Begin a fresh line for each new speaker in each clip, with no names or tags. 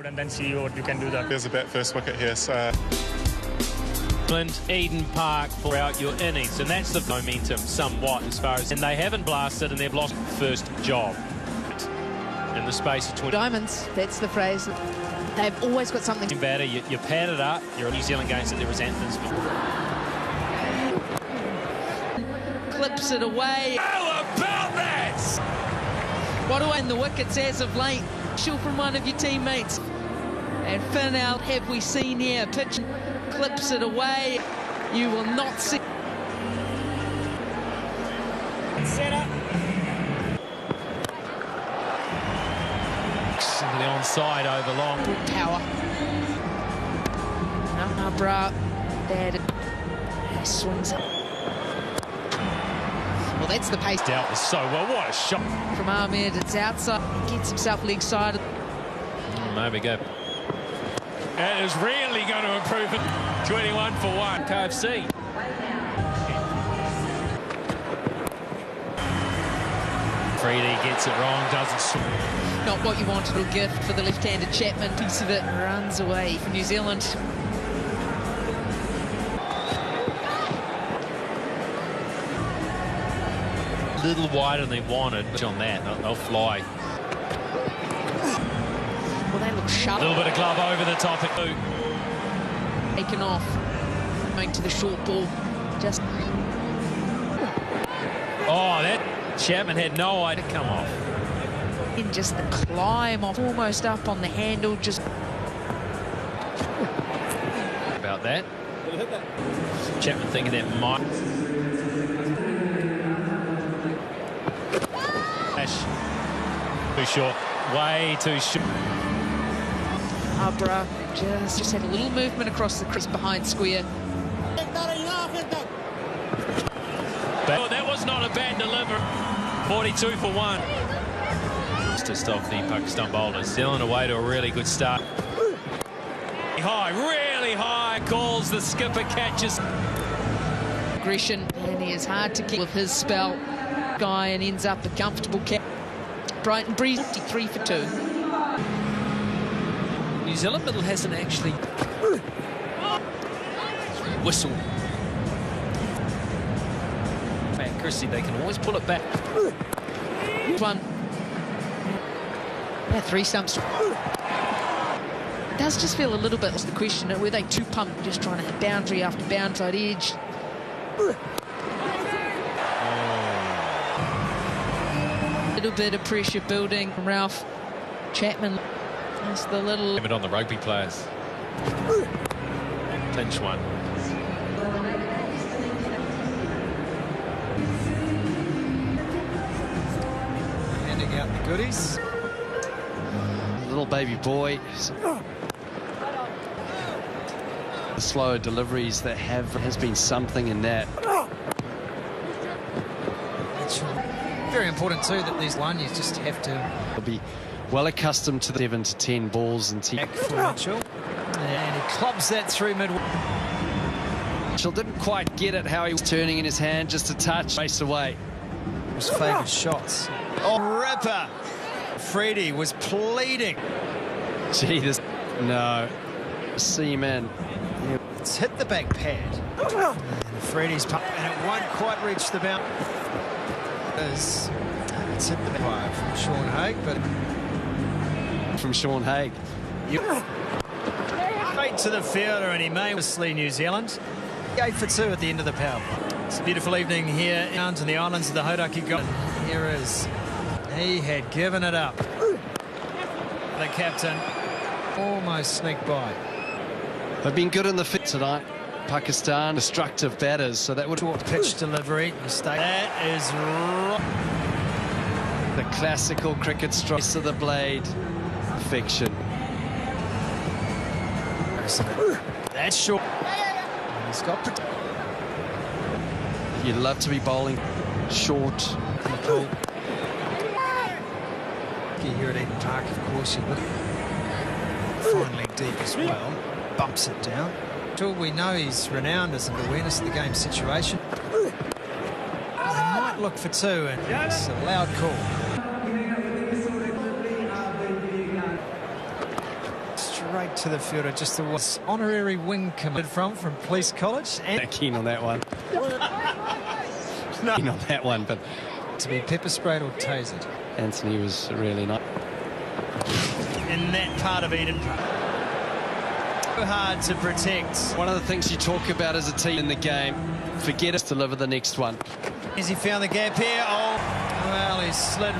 and then see what you can do that.
There's a bet first wicket here, so...
Eden Park for out your innings, and that's the momentum somewhat as far as... And they haven't blasted and they've lost first job. In the space of 20...
Diamonds, that's the phrase. They've always got something...
Better, you pad it up, you're New Zealand games that there resentments.
Clips it away.
How about that?
What do I in the wickets as of late? Shoot from one of your teammates. And Finn out, have we seen here? Pitch clips it away. You will not see.
Set up.
The onside over long.
Power. No, bra. Bad. He swings up. Well, that's the pace.
Dealt with so well. What a shot.
From Ahmed, it's outside. Gets himself leg sided.
There we go. That is really going to improve it. 21 for 1. KFC. Freedy gets it wrong, doesn't swing.
Not what you wanted, a gift for the left-handed Chapman. Piece of it runs away for New Zealand.
A little wider than they wanted, but on that, they'll fly.
Well, they look sharp.
A little bit of glove over the top at boot.
Taken off. Going to the short ball. Just...
Oh, that Chapman had no idea to come off.
In just the climb off, almost up on the handle, just...
About that. Chapman thinking that might... Too short. Way too short.
Abra just had a little movement across the crease behind square.
But that was not a bad delivery. 42 for 1. Just off the Pakistan bowlers. Zealand away to a really good start. High, really high. Calls the skipper, catches.
Aggression, and he is hard to keep with his spell. Guy and ends up a comfortable catch. Brighton breeze 53 for 2.
New Zealand middle hasn't actually whistle. Accuracy, they can always pull it back.
One. Yeah, 3 stumps. It does just feel a little bit, was the question, were they too pumped, just trying to hit boundary after boundary side edge? A little bit of pressure building from Ralph Chapman. That's the little...
Limit on the rugby players. Pinch one.
Handing out the goodies. Little baby boy. The slower deliveries that has been something in that.
Very important too that these one, you just have to
Be well accustomed to the 7 to 10 balls and
back for Mitchell, and he clubs that through mid.
Mitchell didn't quite get it how he was turning in his hand, just a touch, race away.
His favourite shots. Oh, ripper! Freedy was pleading.
Gee, this no seaman.
It's hit the back pad. And Freedy's pump, and it won't quite reach the bound. It's hit the back from Sean Haig, but
From Sean Haig.
straight to the fielder, and he may obviously New Zealand. 8 for 2 at the end of the power. It's a beautiful evening here in the islands of the Hauraki Gulf. Here is, he had given it up. The captain almost sneaked by.
They've been good in the fit tonight. Pakistan, destructive batters, so that would...
Short pitch delivery, mistake. That is right.
The classical cricket strokes of the blade. Perfection.
That's short. He's got...
You'd love to be bowling short.
Here at Eden Park, of course, you look finally deep as well. Bumps it down. We know he's renowned as an awareness of the game situation. They might look for 2, and it's a loud call. straight to the fielder. Just the honorary wing committed from Police College. And
Keen on that one.
no.
Keen on that one, but
to be pepper sprayed or tasered.
Anthony was really nice.
In that part of Eden Park. So hard to protect.
One of the things you talk about as a team in the game, forget us to deliver the next one.
As he found the gap here, oh, well, he slid.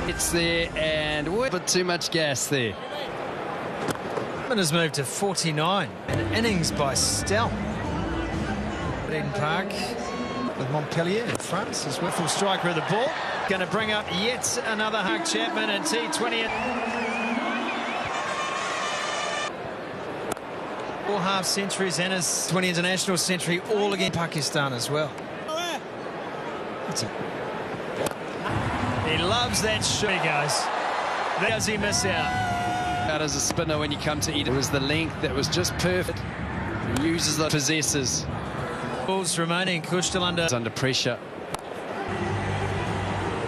It's there, and a bit too much gas there.
Has moved to 49. An innings by Stell. Eden Park with Montpellier in front. His full striker of the ball. Going to bring up yet another Hug Chapman and T20. 4 half centuries and his 20 international century, all against Pakistan as well. He loves that shot. He goes. Does he miss out?
Out as a spinner when you come to Eden. It was the length that was just perfect. He uses the possessors.
Balls remaining. Kush still under
pressure.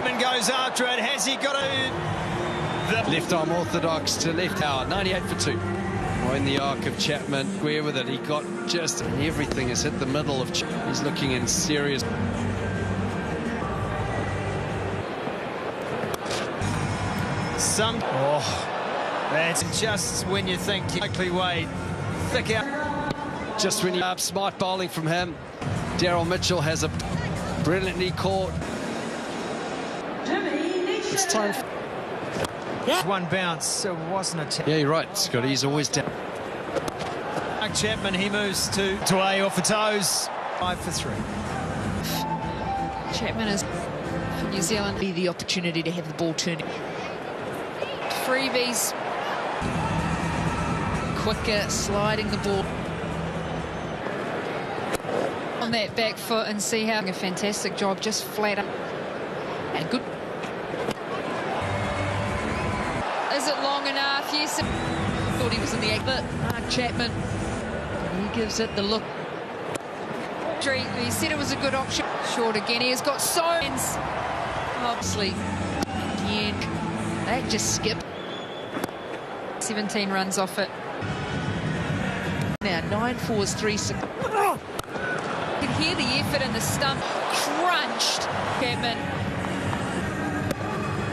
And goes after it. Has he got a...
Left arm orthodox to left hour. 98 for 2. Oh, in the arc of Chapman. Square with it. He got just... And everything has hit the middle of... He's looking in serious...
That's just when you think likely way thick out.
Just when you up, smart bowling from him. Daryl Mitchell has a brilliantly caught. It's time.
One bounce, so it wasn't a...
Yeah, you're right, Scott. He's always down.
Chapman, he moves to A off the toes. 5 for 3.
Chapman is for New Zealand. Be the opportunity to have the ball turning. Freebies. Quicker, sliding the ball on that back foot and see how a fantastic job, just flat up and good. Is it long enough? Yes. Thought he was in the act, but Chapman, he gives it the look. He said it was a good option. Short again. He has got so obviously again. That just skipped. 17 runs off it. Now 9 fours, 3 6. You can hear the effort in the stump. Crunched. Chapman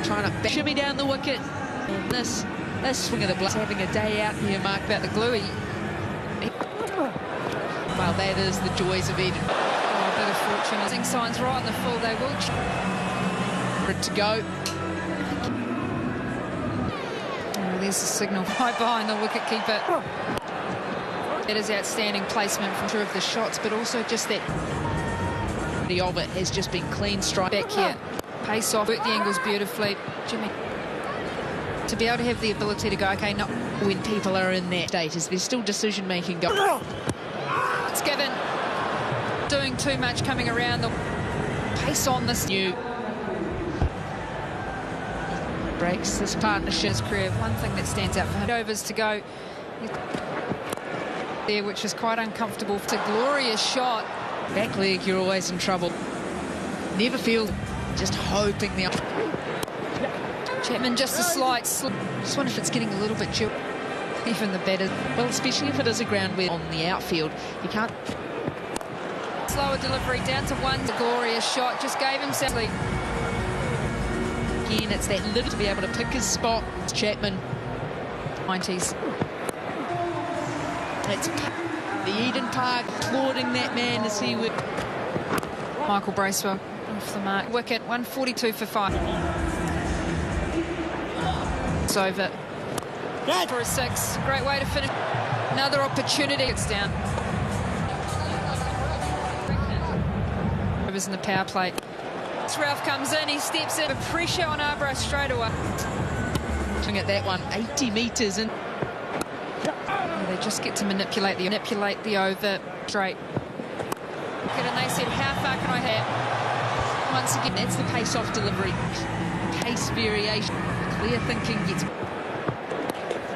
trying to shimmy down the wicket. And this swing of the blood. Having a day out here, Mark, about the glue. Well, that is the joys of Eden. Oh, a bit of fortune. Using signs right in the full, they will. For it to go. There's the signal right behind the wicketkeeper. It is outstanding placement from two of the shots, but also just that the of it has just been clean strike back here. Pace off, work the angles beautifully. Jimmy, to be able to have the ability to go, okay, not when people are in that state, is there's still decision making going. It's given. Doing too much coming around the pace on this new. Breaks this partnership's career. One thing that stands out for him, overs to go there, which is quite uncomfortable. It's a glorious shot. Back leg, you're always in trouble. Never feel, just hoping the... Chapman, just a slight slip. Just wonder if it's getting a little bit chill. Even the better. Well, especially if it is a ground where on the outfield, you can't... Slower delivery, down to 1. A glorious shot, just gave himself... Again, it's that little to be able to pick his spot. It's Chapman, 90s. It's the Eden Park applauding that man as he would. Michael Bracewell off the mark. Wicket, 142 for 5. It's over. For a 6. Great way to finish. Another opportunity. It's down. Overs in the power play. Ralph comes in, he steps in, pressure on Arbroath straight away. Looking at that one, 80 metres in. They just get to manipulate the over straight. And they said, how far can I have? Once again, that's the pace off delivery. Pace variation. Clear thinking gets...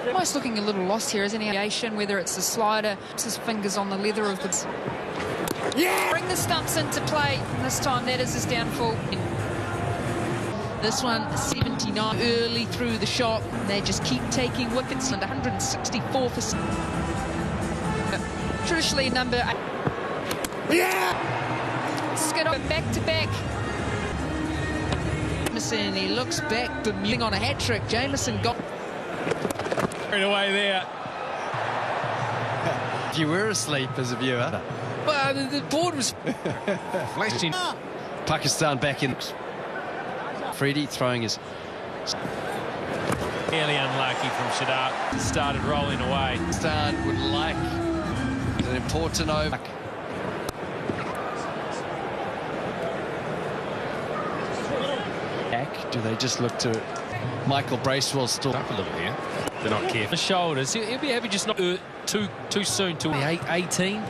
Almost looking a little lost here, isn't he? Whether it's the slider, his fingers on the leather of the... Yeah! Bring the stumps into play. This time that is his downfall. This one, 79 early through the shot. They just keep taking wickets, and 164 for... Traditionally number 8. Yeah! Skid up back-to-back. Jameson, he looks back, Bermuda on a hat-trick. Jameson got...
Straight away there.
If you were asleep as a viewer.
Well, the board was flashing.
Pakistan back in. Freddie throwing his...
Fairly unlucky from Shadab. Started rolling away.
Pakistan would like an important over. Do they just look to Michael Bracewell still
Up a little here. They're not careful. The shoulders. He'll be happy just not too soon to 18.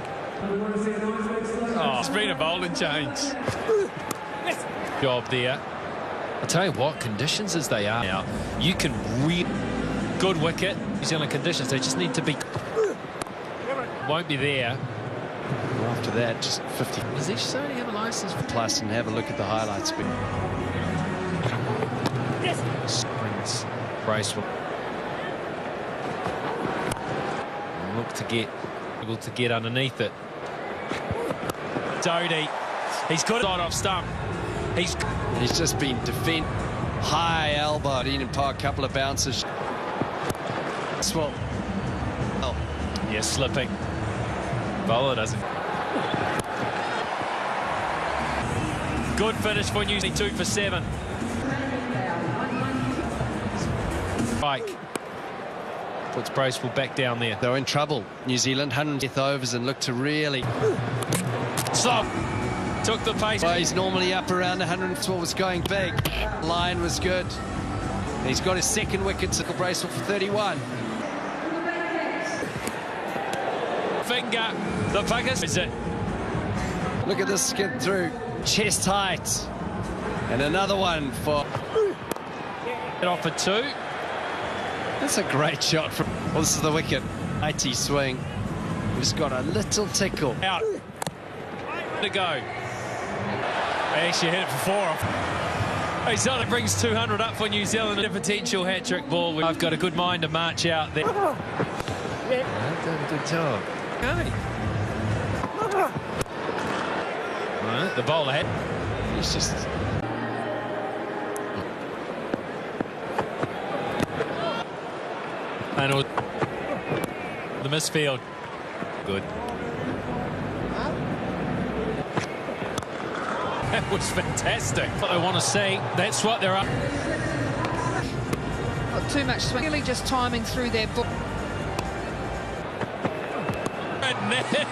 Oh, it's been a bowling change. Job there. I tell you what, conditions as they are now, you can good wicket. New Zealand conditions, they just need to be. Won't be there.
After that, just 50.
Does each side have a license?
Plus, and have a look at the highlights.
Springs, Bracewell. Look to get able to get underneath it. Doty, he's got it off stump. He's
just been defend high elbow at Eden Park, couple of bounces. Well, oh
yeah, slipping. Bowler doesn't. Good finish for New Zealand, 2 for 7. Mike puts Bracewell back down there.
They're in trouble. New Zealand 100th overs and look to really
Stop. Took the pace.
Well, he's normally up around 112. Was going big. Line was good. He's got his second wicket. Michael Bracewell for 31.
Finger. The Pakistan. Is it?
Look at this skid through. Chest height. And another one for.
Get off for 2.
That's a great shot from. Well, this is the wicket. Mighty swing. Just got a little tickle.
Out. To go. They actually hit it for 4. He suddenly brings 200 up for New Zealand. A potential hat-trick ball. I've got a good mind to march out there.
Yeah, done a good job.
Okay. Right, the bowler head.
He's just.
And the misfield. Good. That was fantastic. What I want to see, that's what they're up.
Not too much swing. Really just timing through their book.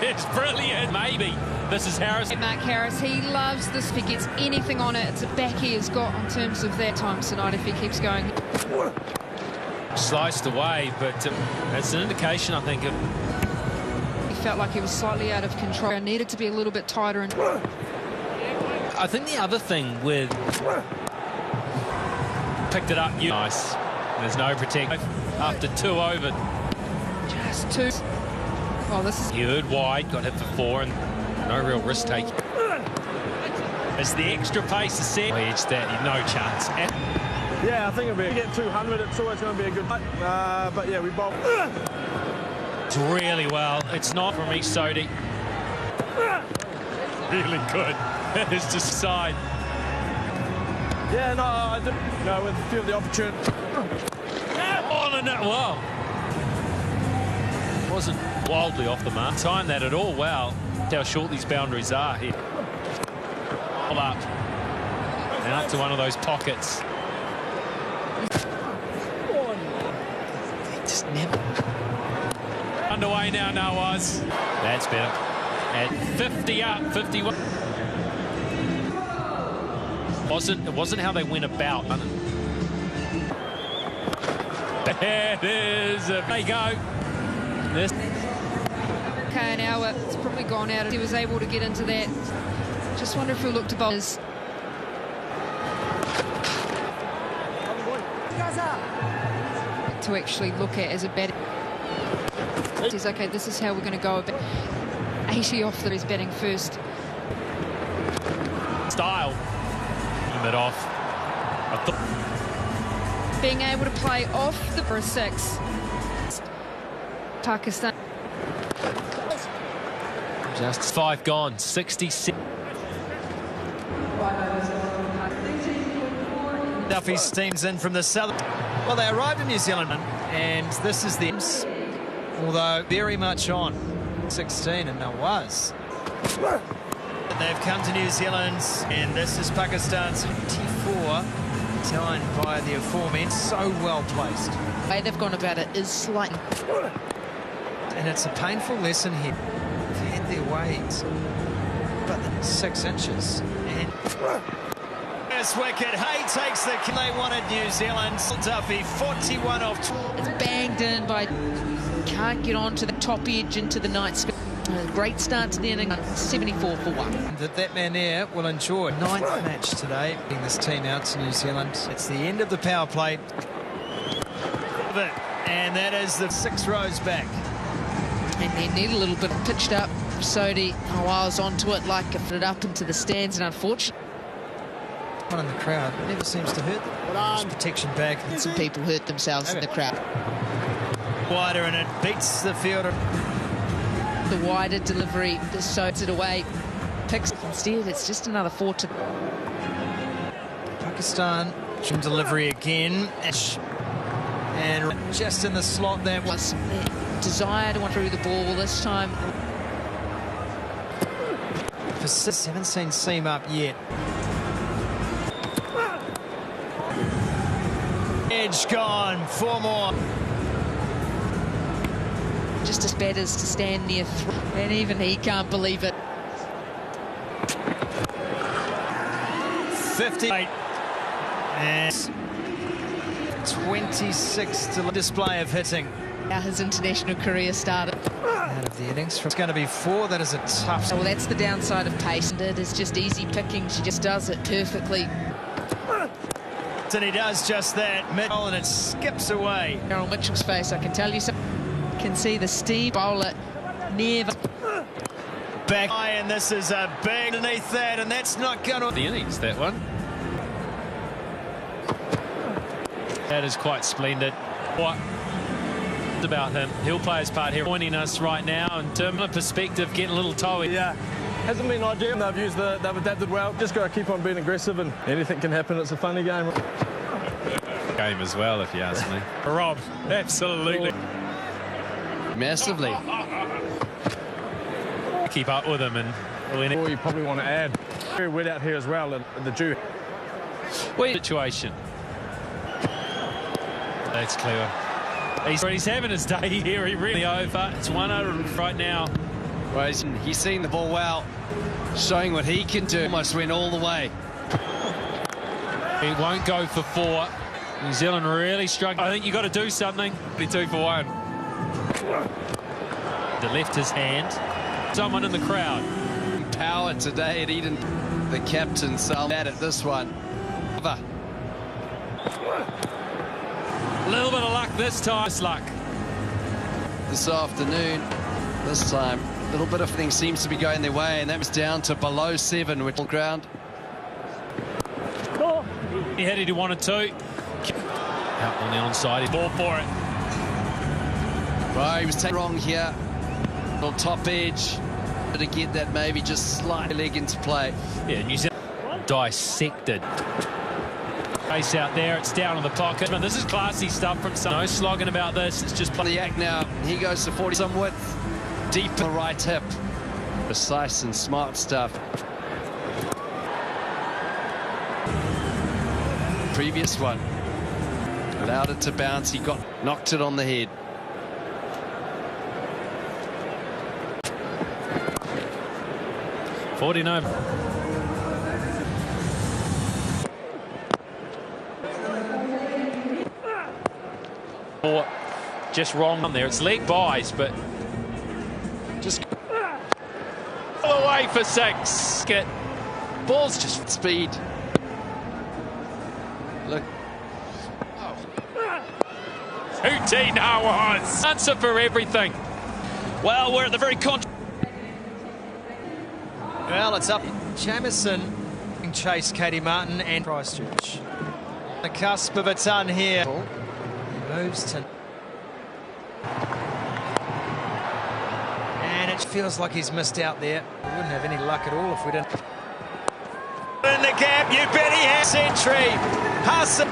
It's brilliant. Maybe. This is Harris.
Mark Harris, he loves this. If he gets anything on it, it's a back he has got in terms of that time tonight if he keeps going.
Sliced away, but it's an indication, I think, of...
He felt like he was slightly out of control. Needed to be a little bit tighter. And
I think the other thing with... Picked it up. Nice. There's no protection. After 2 over.
Just 2. Oh, this is...
You heard wide, got hit for 4, and no real risk taking. It's the extra pace to set. Edge that, no chance.
Yeah, I think it'll be. If we get 200, it's always going to be a good fight. But yeah, we both.
It's really well. It's not from East Sodi. Really good. It's just side.
Yeah, no, I didn't. No, with a few of the opportunity.
On and that. Wow. Wasn't wildly off the mark. Timed that at all. Wow. How short these boundaries are here. All up. And up to one of those pockets. Just never. Underway now, Nawaz. That's better. At 50 up, 51. It wasn't how they went about. There it is. There you go. This.
Okay, an hour. It's probably gone out. He was able to get into that. Just wonder if he'll look to bowlers. To actually look at as a batter. He's okay, this is how we're going to go about 80 off that he's batting first.
Style. It off. I
Being able to play off the for a 6. Pakistan.
Just 5 gone, 66.
Duffy steams in from the south. Well, they arrived in New Zealand, and this is the although very much on 16, and it was. They've come to New Zealand, and this is Pakistan's 24, timed by the aforementioned. So well placed.
The way they've gone about it is slightly.
And it's a painful lesson here. They've had their ways, but 6 inches. And this wicket, Hay takes the kill. They wanted New Zealand. Duffy, 41 off.
It's banged in by. Can't get on to the top edge into the night sky. Great start to the inning. 74 for 1.
That man there will enjoy 9th match today. Bringing this team out to New Zealand. It's the end of the power play. And that is the 6 rows back.
And they need a little bit pitched up. Sodhi, I was onto it like it up into the stands, and unfortunately.
One in the crowd never seems to hurt them. There's protection back.
And some people hurt themselves in the crowd.
Wider, and it beats the fielder.
The wider delivery just shows it away. Picks instead, it's just another 4 to.
Pakistan, delivery again. And just in the slot there
Was desire to want through the ball this time.
Haven't seen seam up yet. Edge gone, 4 more.
Just as bad as to stand near, and even he can't believe it.
58 and 26 to display of hitting.
How his international career started.
Out of the innings, it's going to be 4. That is a tough.
Well, that's the downside of pace. It is just easy picking. She just does it perfectly.
And he does just that. Middle, and it skips away.
Errol Mitchell's face, I can tell you so. Can see the steam bowler never.
Back high, and this is a big underneath that, and that's not going to.
The innings, that one. That is quite splendid. What about him? He'll play his part here, joining us right now. In terms of perspective, getting a little toey.
Yeah, hasn't been ideal. They've adapted well. Just got to keep on being aggressive, and anything can happen. It's a funny game.
Game as well, if you ask me. Rob, absolutely.
Massively.
Keep up with him, and
Or you probably want to add. Very wet out here as well, and the dew.
Situation. That's clever. He's having his day here. He really over. It's 1-0 right now.
Well, he's seen the ball well, showing what he can do. Almost went all the way.
He won't go for 4. New Zealand really struggling. I think you've got to do something. 2 for 1. To lift his hand. Someone in the crowd.
Power today at Eden. The captain Sal at this one.
A little bit of luck this time. Luck.
This afternoon, this time, a little bit of things seems to be going their way, and that was down to below 7, which ground.
He had it, he wanted to. Out on the onside, he ball for it.
Well, he was taken wrong here. On top edge. To get that maybe just slight leg into play.
Yeah, New Zealand dissected. Face out there, it's down in the pocket. This is classy stuff from some. No slogging about this, it's just
The act now, he goes to 40 some width, deep in the right hip. Precise and smart stuff. Previous one. Allowed it to bounce, he knocked it on the head.
$49. Or just wrong on there. It's leg buys, but just all the way for 6. Get
Ball's just speed. Look.
18 hours. Answer for everything.
Well, we're at the very Well, it's up. Jamieson chased Katie Martin and Christchurch. The cusp of a ton here. He moves to... And it feels like he's missed out there. We wouldn't have any luck at all if we didn't. In the gap, you bet he has. Century. Hassan.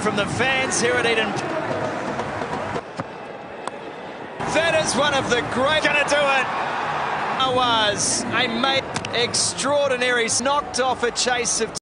From the fans here at Eden. That is one of the great. Gonna do it. Was a mate extraordinary. Knocked off a chase of